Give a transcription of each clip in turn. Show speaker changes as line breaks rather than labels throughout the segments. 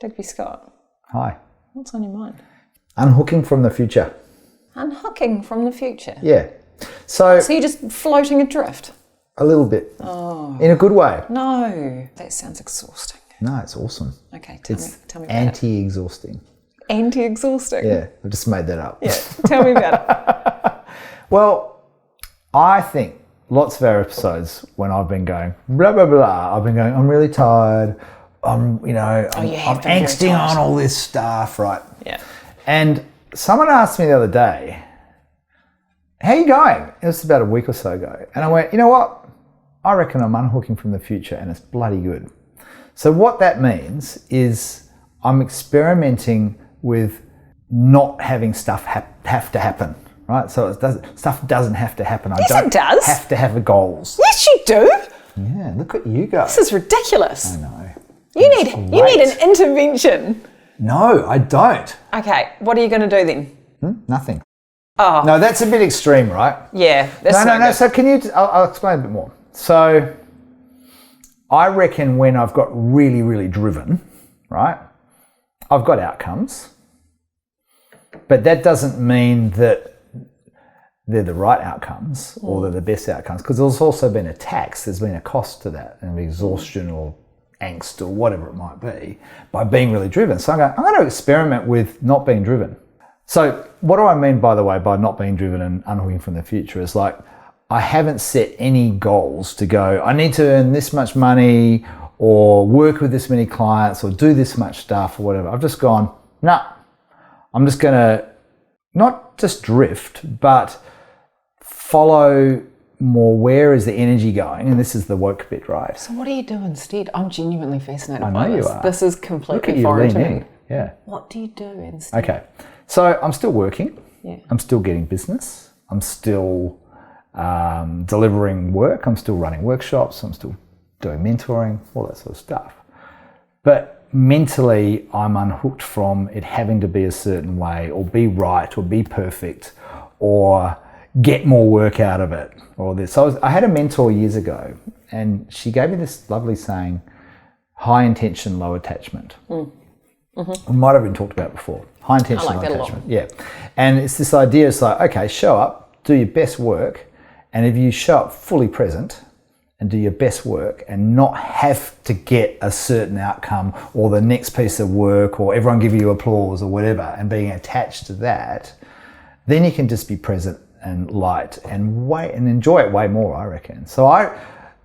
Digby Scott,
Hi.
what's on your mind?
Unhooking from the future.
Unhooking from the future.
Yeah. So
you're just floating adrift?
a little bit.
Oh.
In a good way.
No, that sounds exhausting.
No, it's awesome.
Okay, tell me about it.
Anti-exhausting.
Anti-exhausting?
Yeah, I've just made that up.
Yeah, tell me about it.
Well, I think lots of our episodes when I've been going blah, blah, blah, I've been going, I'm really tired. I'm angsting on all this stuff, right?
Yeah.
And someone asked me the other day, how are you going? It was about a week or so ago. And I went, you know what? I reckon I'm unhooking from the future and it's bloody good. So what that means is I'm experimenting with not having stuff have to happen, right? So stuff doesn't have to happen.
Yes, it does.
Have to have goals.
Yes, you do.
Yeah, look at you guys.
This is ridiculous.
I know.
You need an intervention.
No, I don't.
Okay, what are you going to do then?
Nothing.
Oh.
No, that's a bit extreme, right?
Yeah, that's
No.
good.
So can you? I'll explain a bit more. So I reckon when I've got really, really driven, right, I've got outcomes, but that doesn't mean that they're the right outcomes or they're the best outcomes, because there's also been a tax, there's been a cost to that, and exhaustion or angst or whatever it might be by being really driven. So I'm going to experiment with not being driven. So what do I mean, by the way, by not being driven and unhooking from the future is like, I haven't set any goals to go, I need to earn this much money or work with this many clients or do this much stuff or whatever. I've just gone, nah, I'm just going to not just drift, but follow more where is the energy going, and this is the woke bit, right?
So what do you do instead? I'm genuinely fascinated
I
by
know
this.
you are.
This is completely foreign to me.
Yeah.
What do you do instead?
Okay. So I'm still working.
Yeah.
I'm still getting business. I'm still delivering work. I'm still running workshops. I'm still doing mentoring, all that sort of stuff. But mentally, I'm unhooked from it having to be a certain way or be right or be perfect or get more work out of it or this. So I had a mentor years ago, and she gave me this lovely saying, high intention, low attachment. Mm-hmm. We might have been talked about before. High intention, low attachment. Yeah. And it's this idea, it's like, okay, show up, do your best work, and if you show up fully present and do your best work and not have to get a certain outcome or the next piece of work or everyone give you applause or whatever, and being attached to that, then you can just be present and light and wait and enjoy it way more, I reckon. So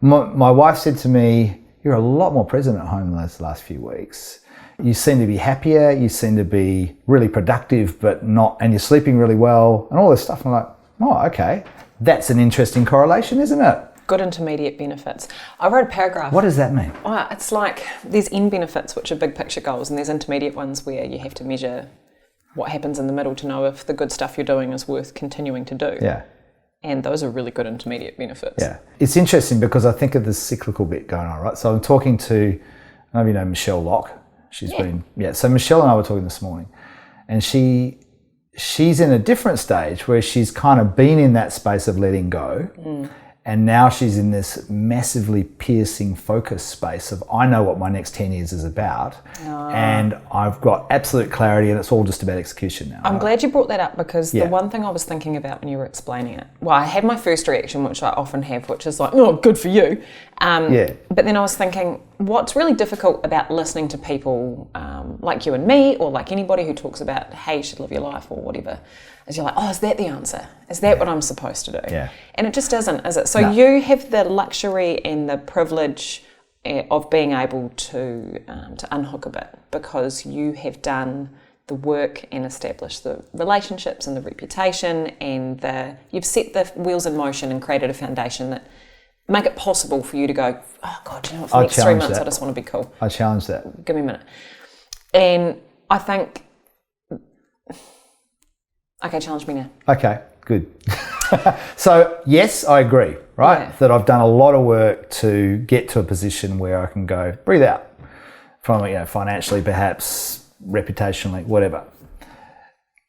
my wife said to me, you're a lot more present at home those last few weeks. You seem to be happier, you seem to be really productive, but not, and you're sleeping really well and all this stuff. I'm like, oh, okay. That's an interesting correlation, isn't it?
Good intermediate benefits. I wrote a paragraph.
What does that mean?
Well, it's like there's end benefits, which are big picture goals, and there's intermediate ones where you have to measure what happens in the middle to know if the good stuff you're doing is worth continuing to do.
Yeah.
And those are really good intermediate benefits.
Yeah. It's interesting because I think of this cyclical bit going on, right? So I'm talking to, I don't know if you know Michelle Locke. So Michelle and I were talking this morning, and she's in a different stage where she's kind of been in that space of letting go. And now she's in this massively piercing focus space of, I know what my next 10 years is about, and I've got absolute clarity, and it's all just about execution now.
I'm glad you brought that up, because the one thing I was thinking about when you were explaining it, well, I had my first reaction, which I often have, which is like, oh, good for you. But then I was thinking, what's really difficult about listening to people like you and me, or like anybody who talks about, hey, you should live your life or whatever, is you're like, oh, is that the answer? Is that what I'm supposed to do?
Yeah.
And it just isn't, is it? So you have the luxury and the privilege of being able to unhook a bit, because you have done the work and established the relationships and the reputation, and you've set the wheels in motion and created a foundation that make it possible for you to go, oh God, you know what, for the next 3 months I just want to be cool.
I challenge that.
Give me a minute. And I think, okay, challenge me now.
Okay, good. So yes, I agree, right?
Yeah.
That I've done a lot of work to get to a position where I can go, breathe out from, financially, perhaps reputationally, whatever.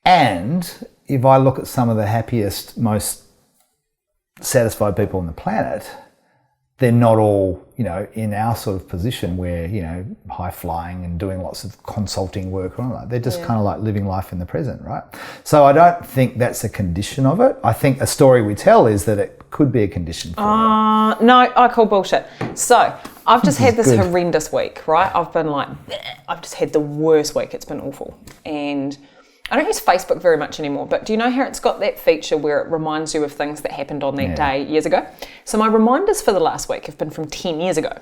And if I look at some of the happiest, most satisfied people on the planet, they're not all, in our sort of position where, high flying and doing lots of consulting work or like. They're just kind of like living life in the present, right? So I don't think that's a condition of it. I think a story we tell is that it could be a condition for it.
No, I call bullshit. So I've just had this horrendous week, right? I've just had the worst week. It's been awful. And I don't use Facebook very much anymore, but do you know how it's got that feature where it reminds you of things that happened on that day years ago? So my reminders for the last week have been from 10 years ago.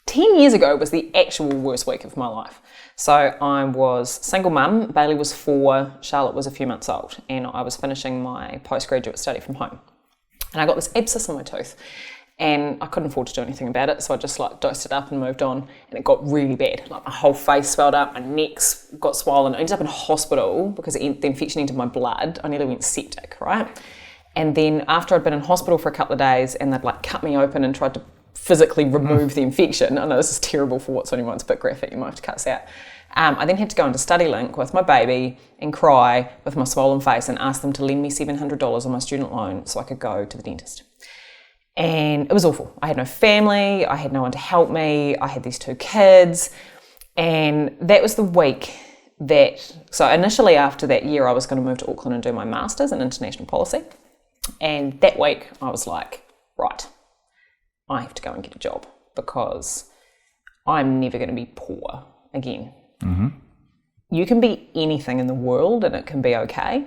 10 years ago was the actual worst week of my life. So I was single mum, Bailey was 4, Charlotte was a few months old, and I was finishing my postgraduate study from home. And I got this abscess in my tooth. And I couldn't afford to do anything about it, so I just dosed it up and moved on, and it got really bad. Like my whole face swelled up, my neck got swollen. I ended up in hospital because the infection entered my blood. I nearly went septic, right? And then after I'd been in hospital for a couple of days and they'd cut me open and tried to physically remove the infection. I know this is terrible for what's only once, a bit graphic, you might have to cut this out. I then had to go into StudyLink with my baby and cry with my swollen face and ask them to lend me $700 on my student loan so I could go to the dentist. And it was awful. I had no family, I had no one to help me, I had these 2 kids, and that was the week so initially after that year I was going to move to Auckland and do my Masters in International Policy, and that week I was like, right, I have to go and get a job because I'm never going to be poor again. Mm-hmm. You can be anything in the world and it can be okay,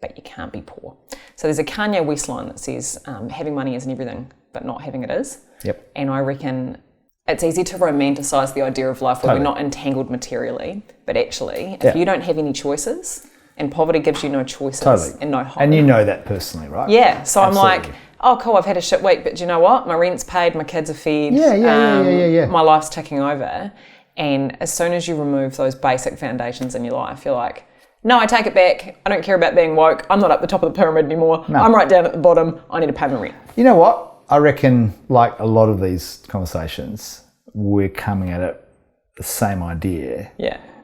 but you can't be poor. So there's a Kanye West line that says, having money isn't everything, but not having it is.
Yep.
And I reckon it's easy to romanticize the idea of life where we're not entangled materially, but actually, if you don't have any choices, and poverty gives you no choices and no hope.
And you know that personally, right?
Yeah. So
Absolutely.
I'm like, oh, cool, I've had a shit week, but do you know what? My rent's paid, my kids are fed.
Yeah.
My life's ticking over. And as soon as you remove those basic foundations in your life, you're like, no, I take it back. I don't care about being woke. I'm not up the top of the pyramid anymore. No. I'm right down at the bottom. I need to pay my rent.
You know what? I reckon, like a lot of these conversations, we're coming at it the same idea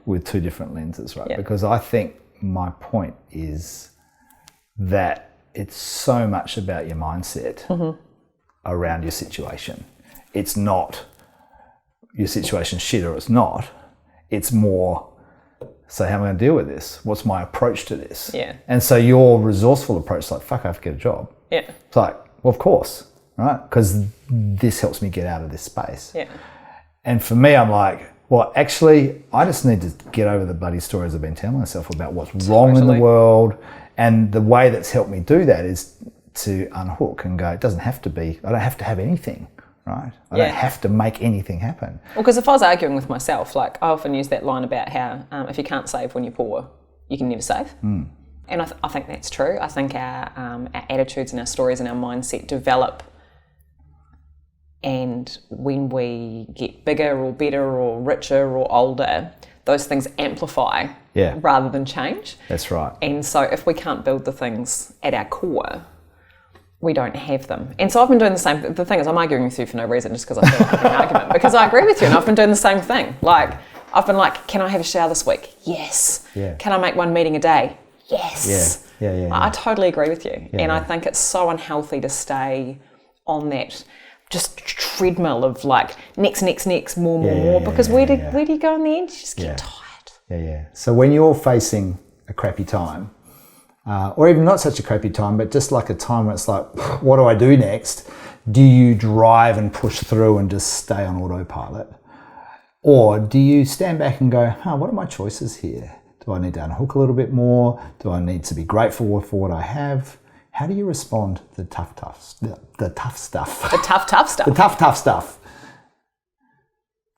with 2 different lenses, right? Yeah. Because I think my point is that it's so much about your mindset around your situation. It's not your situation shit or it's not. It's more, so how am I going to deal with this? What's my approach to this?
Yeah.
And so your resourceful approach is like, fuck, I have to get a job.
Yeah.
It's like, well, of course, right? Because this helps me get out of this space.
Yeah.
And for me, I'm like, well, actually, I just need to get over the bloody stories I've been telling myself about what's wrong in the world. And the way that's helped me do that is to unhook and go, it doesn't have to be, I don't have to have anything. Right? I don't have to make anything happen.
Well, because if I was arguing with myself, I often use that line about how if you can't save when you're poor, you can never save. And I think that's true. I think our attitudes and our stories and our mindset develop, and when we get bigger or better or richer or older, those things amplify rather than change.
That's right.
And so if we can't build the things at our core, we don't have them. And so I've been doing the same. The thing is, I'm arguing with you for no reason, just because I feel like having an argument. Because I agree with you, and I've been doing the same thing. I've been like, can I have a shower this week? Yes. Yeah. Can I make 1 meeting a day? Yes.
Yeah.
I totally agree with you. And I think it's so unhealthy to stay on that just treadmill of next, more. Because where do you go in the end? You just get tired.
Yeah. So when you're facing a crappy time, or even not such a crappy time, but just like a time where it's like, what do I do next? Do you drive and push through and just stay on autopilot? Or do you stand back and go, what are my choices here? Do I need to unhook a little bit more? Do I need to be grateful for what I have? How do you respond to the tough stuff? The tough stuff.
The tough stuff.
The tough stuff.